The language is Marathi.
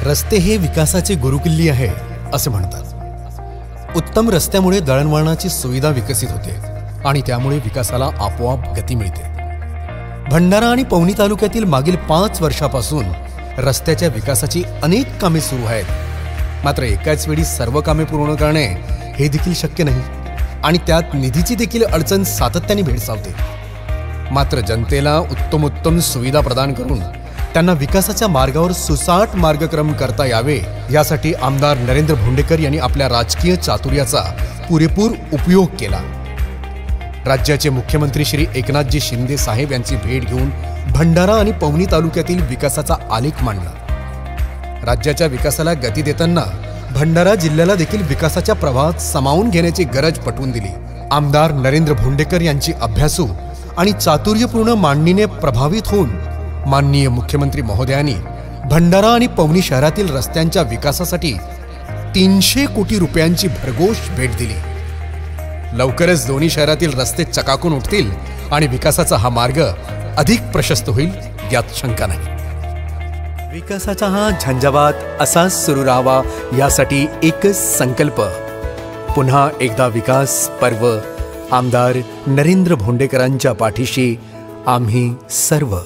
रस्ते हे विकासाची गुरुकिल्ली आहे असे म्हणतात। उत्तम रस्त्यामुळे दळणवळणाची सुविधा विकसित होते आणि त्यामुळे विकासाला आपोआप गती मिळते। भंडारा आणि पवनी तालुक्यातील मागील 5 वर्षापासून रस्त्याच्या विकासाची अनेक कामे सुरू आहेत। मात्र एकाच वेळी सर्व कामे पूर्ण करणे हे देखील शक्य नाही आणि त्यात निधीची देखील अडचण सातत्याने भेडसावते। मात्र जनतेला उत्तमोत्तम सुविधा प्रदान करून त्यांना विकासाच्या मार्गावर सुसाट मार्गक्रम करता यावे यासाठी आमदार नरेंद्र भोंडेकर यांनी आपल्या राजकीय चातुर्याचा पुरेपूर उपयोग केला। राज्याचे मुख्यमंत्री श्री एकनाथजी शिंदे साहेब यांची भेट घेऊन भंडारा आणि पवनी तालुक्यातील विकासाचा आलेख मांडला। राज्याच्या विकासाला गती देताना भंडारा जिल्ह्याला देखील विकासाच्या प्रवाहात सामावून घेण्याची गरज पटवून दिली। आमदार नरेंद्र भोंडेकर यांची अभ्यासू आणि चातुर्यपूर्ण मांडणीने प्रभावित होऊन माननीय मुख्यमंत्री महोदयांनी भंडारा आणि पवनी शहरातील रस्त्यांच्या विकासासाठी 300 कोटी रुपयांची भरघोष भेट दिली। लवकरच दोन्ही शहरातील रस्ते चकाकून उठतील आणि विकासाचा हा मार्ग अधिक प्रशस्त होईल यात शंका नाही। विकासाचा हा झंझावात असाच सुरू राहावा यासाठी एकच संकल्प, पुन्हा एकदा विकास पर्व। आमदार नरेंद्र भोंडेकरांच्या पाठीशी आम्ही सर्व।